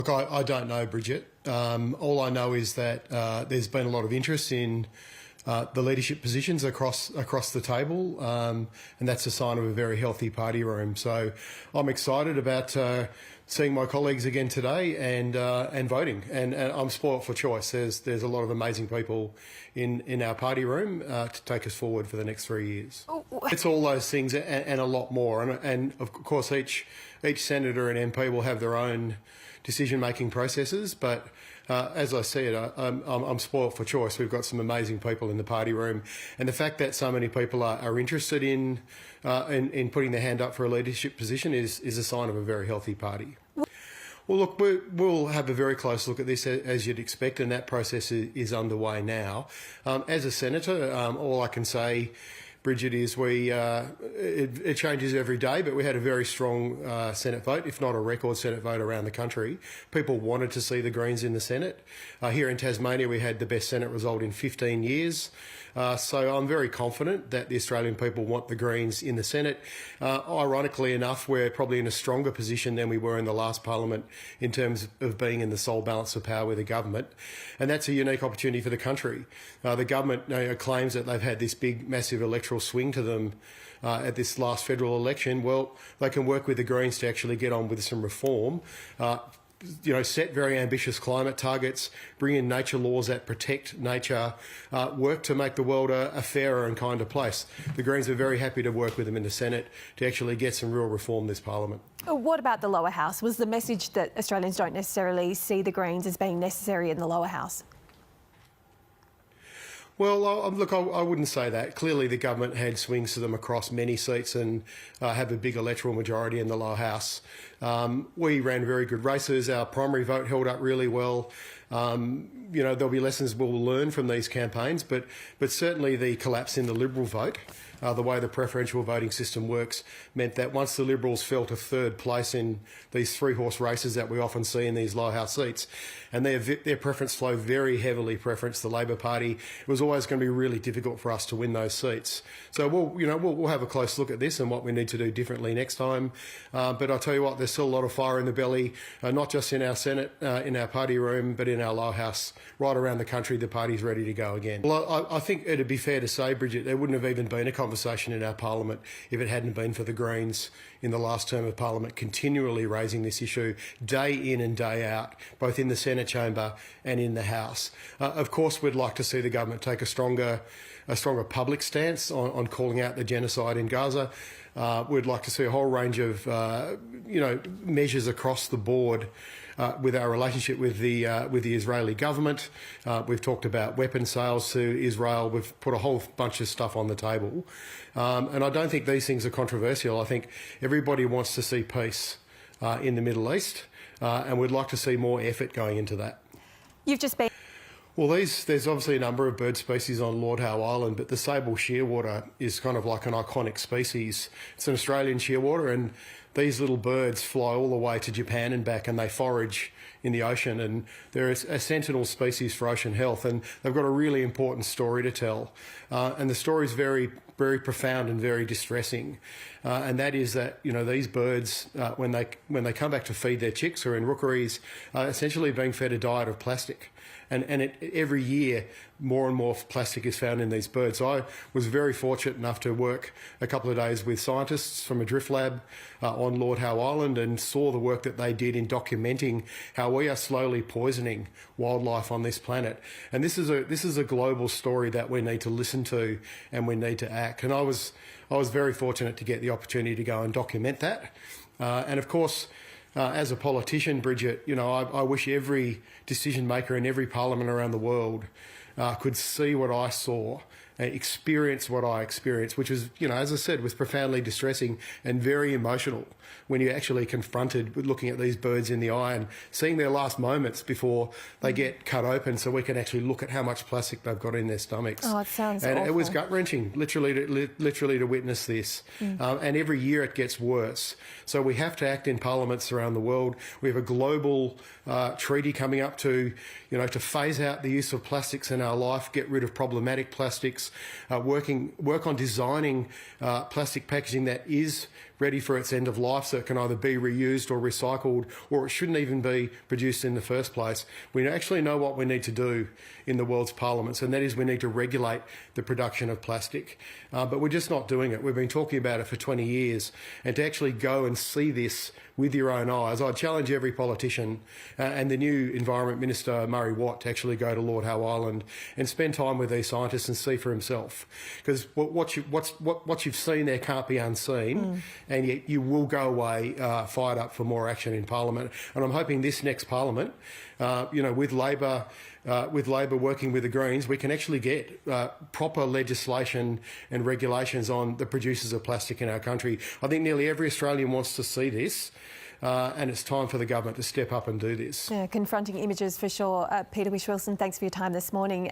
Look, I don't know, Bridget. All I know is that there's been a lot of interest in the leadership positions across the table, and that's a sign of a very healthy party room. So I'm excited about seeing my colleagues again today and voting. And I'm spoilt for choice. There's a lot of amazing people in our party room to take us forward for the next 3 years. Oh. It's all those things and a lot more. And of course, each senator and MP will have their own decision-making processes, but as I said, I'm spoilt for choice. We've got some amazing people in the party room, and the fact that so many people are interested in putting their hand up for a leadership position is a sign of a very healthy party. Well, look, we'll have a very close look at this, as you'd expect, and that process is underway now. As a senator, all I can say, Bridget, is it changes every day, but we had a very strong Senate vote, if not a record Senate vote around the country. People wanted to see the Greens in the Senate. Here in Tasmania, we had the best Senate result in 15 years. So I'm very confident that the Australian people want the Greens in the Senate. Ironically enough, we're probably in a stronger position than we were in the last parliament in terms of being in the sole balance of power with the government. And that's a unique opportunity for the country. The government claims that they've had this big, massive electoral swing to them at this last federal election. Well, they can work with the Greens to actually get on with some reform. Set very ambitious climate targets, bring in nature laws that protect nature, work to make the world a fairer and kinder place. The Greens are very happy to work with them in the Senate to actually get some real reform this parliament. What about the lower house? Was the message that Australians don't necessarily see the Greens as being necessary in the lower house? Well, look, I wouldn't say that. Clearly, the government had swings to them across many seats and have a big electoral majority in the lower house. We ran very good races. Our primary vote held up really well. There'll be lessons we'll learn from these campaigns, but certainly the collapse in the Liberal vote, the way the preferential voting system works, meant that once the Liberals fell to third place in these three-horse races that we often see in these lower house seats, and their preference flow very heavily preferenced the Labor Party, it was always going to be really difficult for us to win those seats. So we'll have a close look at this and what we need to do differently next time. But I'll tell you what, there's still a lot of fire in the belly, not just in our Senate, in our party room, but in our lower house, right around the country. The party's ready to go again. Well, I think it'd be fair to say, Bridget, there wouldn't have even been a conversation in our parliament if it hadn't been for the Greens in the last term of parliament continually raising this issue day in and day out, both in the Senate chamber and in the House. Of course, we'd like to see the government take a stronger public stance on calling out the genocide in Gaza. We'd like to see a whole range of measures across the board with our relationship with the Israeli government. We've talked about weapon sales to Israel. We've put a whole bunch of stuff on the table. And I don't think these things are controversial. I think everybody wants to see peace in the Middle East, and we'd like to see more effort going into that. You've just been... Well, there's obviously a number of bird species on Lord Howe Island, but the sable shearwater is kind of like an iconic species. It's an Australian shearwater, and these little birds fly all the way to Japan and back, and they forage in the ocean, and they're a sentinel species for ocean health, and they've got a really important story to tell. And the story is very, very profound and very distressing. And that is that, these birds, when they come back to feed their chicks or in rookeries, are essentially being fed a diet of plastic. And every year, more and more plastic is found in these birds. So I was very fortunate enough to work a couple of days with scientists from a drift lab on Lord Howe Island and saw the work that they did in documenting how we are slowly poisoning wildlife on this planet. And this is a global story that we need to listen to and we need to act. And I was very fortunate to get the opportunity to go and document that. And of course, as a politician, Bridget, I wish every decision maker in every parliament around the world could see what I saw, experience what I experienced, which was, as I said, was profoundly distressing and very emotional when you're actually confronted with looking at these birds in the eye and seeing their last moments before they get cut open so we can actually look at how much plastic they've got in their stomachs. Oh, it sounds And awful. it was gut-wrenching, literally to witness this. And every year it gets worse. So we have to act in parliaments around the world. We have a global treaty coming up to phase out the use of plastics in our life, get rid of problematic plastics, work on designing plastic packaging that is ready for its end of life, so it can either be reused or recycled, or it shouldn't even be produced in the first place. We actually know what we need to do in the world's parliaments, and that is we need to regulate the production of plastic. But we're just not doing it. We've been talking about it for 20 years, and to actually go and see this with your own eyes, I challenge every politician and the new Environment Minister, Murray Watt, to actually go to Lord Howe Island and spend time with these scientists and see for himself. Because what you've seen there can't be unseen, and yet you will go away fired up for more action in Parliament. And I'm hoping this next Parliament, with Labor working with the Greens, we can actually get proper legislation and regulations on the producers of plastic in our country. I think nearly every Australian wants to see this, and it's time for the government to step up and do this. Yeah, confronting images for sure. Peter Whish-Wilson, thanks for your time this morning.